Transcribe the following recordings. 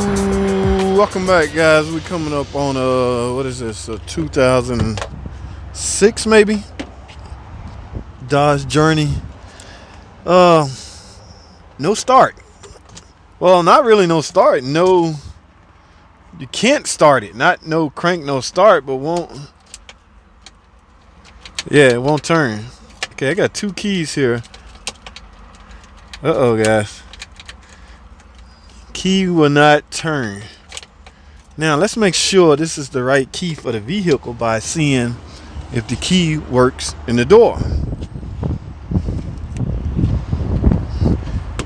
Ooh, welcome back, guys. We coming up on what is this? 2006 maybe? Dodge Journey. No start. Well, not really no start. No, you can't start it. Not no crank, no start, but won't. Yeah, it won't turn. Okay, I got two keys here. Uh-oh, guys. Key will not turn. Now let's make sure this is the right key for the vehicle by seeing if the key works in the door.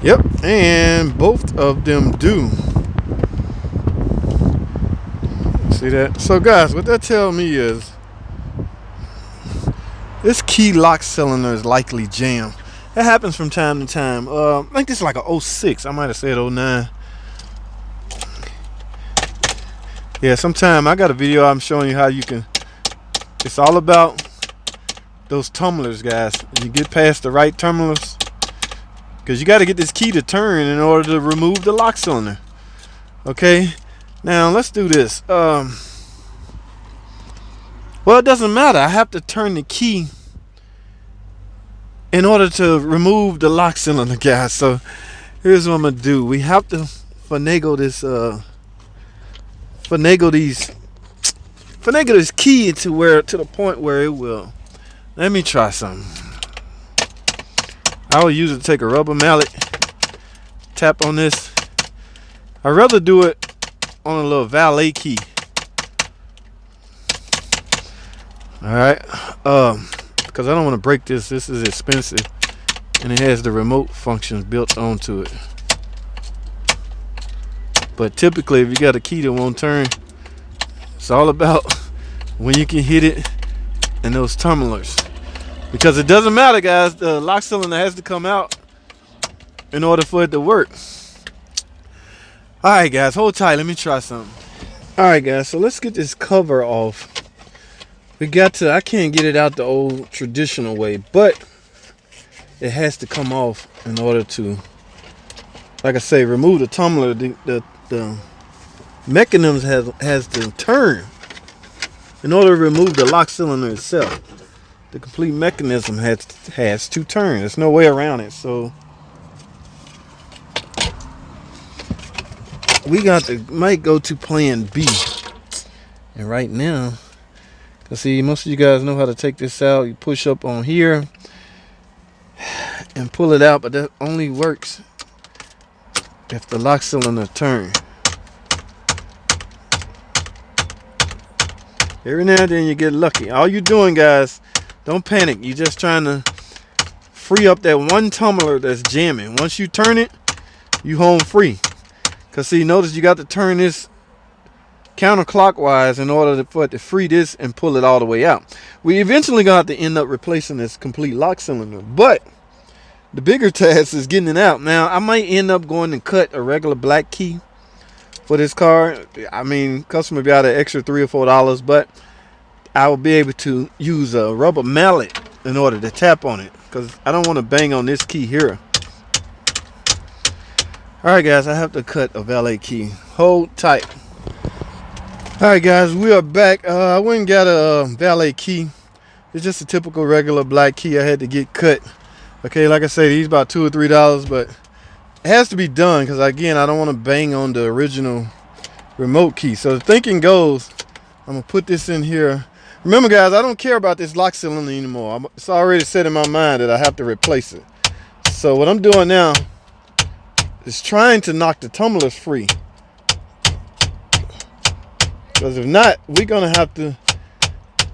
Yep, and both of them do. See that? So guys, what that tells me is this key lock cylinder is likely jammed. That happens from time to time. I think this is like a 06. I might have said 09. Yeah, sometime I got a video I'm showing you how you can. It's all about those tumblers, guys. You get past the right tumblers, because you got to get this key to turn in order to remove the lock cylinder. Okay, now let's do this. Well, it doesn't matter. I have to turn the key in order to remove the lock cylinder, guys. So here's what I'm gonna do. We have to finagle this finagle this key to the point where it will. Let me try something. I will use it to take a rubber mallet, tap on this. I'd rather do it on a little valet key. Alright, because I don't want to break this. This is expensive, and it has the remote functions built onto it. But typically, if you got a key that won't turn, it's all about when you can hit it and those tumblers. Because it doesn't matter, guys. The lock cylinder has to come out in order for it to work. Alright, guys. Hold tight. Let me try something. Alright, guys. So let's get this cover off. I can't get it out the old traditional way, but it has to come off in order to, like I say, remove the tumbler. The mechanism has to turn in order to remove the lock cylinder itself. The complete mechanism has to turn. There's no way around it. So we might go to plan B. And right now, cause see, most of you guys know how to take this out. You push up on here and pull it out, but that only works if the lock cylinder turns. Every now and then you get lucky. All you're doing, guys, don't panic. You're just trying to free up that one tumbler that's jamming. Once you turn it, you home free. Because see, notice you got to turn this counterclockwise in order for it to free this and pull it all the way out. We eventually got to end up replacing this complete lock cylinder. But the bigger task is getting it out. Now, I might end up going and cut a regular black key for this car. I mean, customer be out an extra $3 or $4, but I will be able to use a rubber mallet in order to tap on it, because I don't want to bang on this key here. Alright, guys, I have to cut a valet key. Hold tight. Alright, guys, we are back. I went and got a valet key. It's just a typical regular black key I had to get cut. Okay, like I say, these about $2 or $3, but it has to be done because, again, I don't want to bang on the original remote key. So the thinking goes, I'm going to put this in here. Remember, guys, I don't care about this lock cylinder anymore. It's already set in my mind that I have to replace it. So what I'm doing now is trying to knock the tumblers free. Because if not, we're going to have to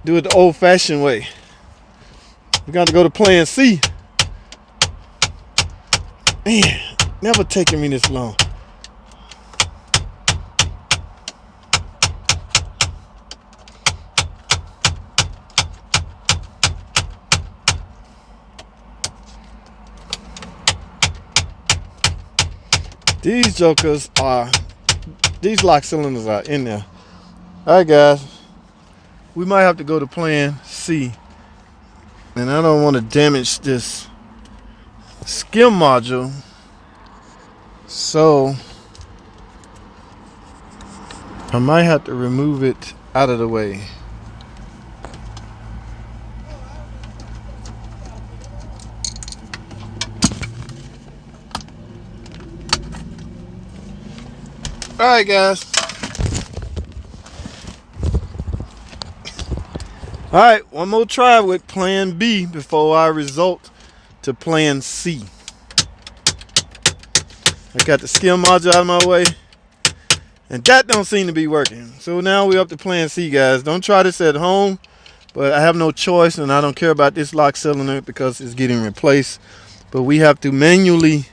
do it the old-fashioned way. We're going to go to plan C. Man, never taken me this long. These lock cylinders are in there. Alright, guys, we might have to go to plan C. And I don't want to damage this skim module. So I might have to remove it out of the way. All right, guys. All right, one more try with plan B before I result to plan C. I got the skim module out of my way, and that don't seem to be working. So now we're up to plan C, guys. Don't try this at home, but I have no choice, and I don't care about this lock cylinder because it's getting replaced. But we have to manually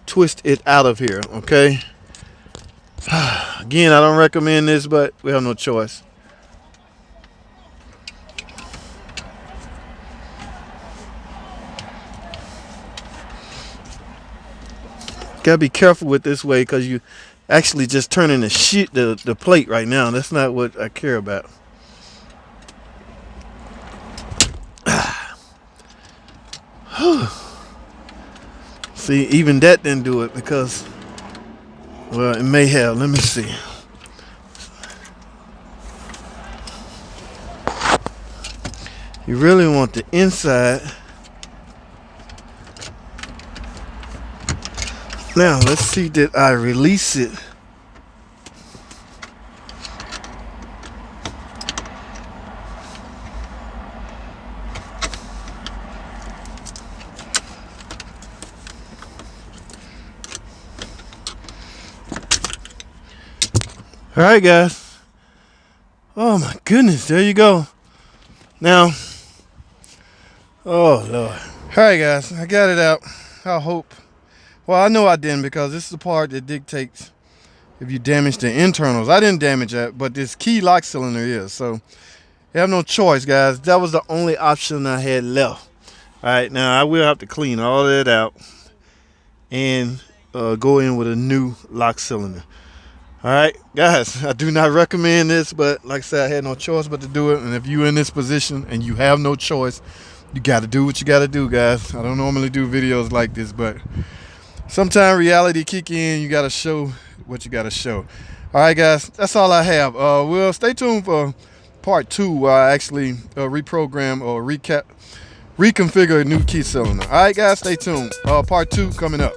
twist it out of here, okay? Again, I don't recommend this, but we have no choice. Gotta be careful with this way because you actually just turning the plate right now. That's not what I care about. See, even that didn't do it because, well, it may have. Let me see. You really want the inside. Now, let's see, did I release it? All right, guys. Oh my goodness, there you go. Now, oh Lord. All right, guys, I got it out. I hope. Well, I know I didn't because this is the part that dictates if you damage the internals. I didn't damage that, but this key lock cylinder is. So you have no choice, guys. That was the only option I had left. All right, now I will have to clean all that out and go in with a new lock cylinder. All right, guys, I do not recommend this, but like I said, I had no choice but to do it. And if you're in this position and you have no choice, you got to do what you got to do, guys. I don't normally do videos like this, but sometimes reality kick in. You got to show what you got to show. All right, guys, that's all I have. Well, stay tuned for part 2 where I actually reprogram or reconfigure a new key cylinder. All right, guys, stay tuned. Part 2 coming up.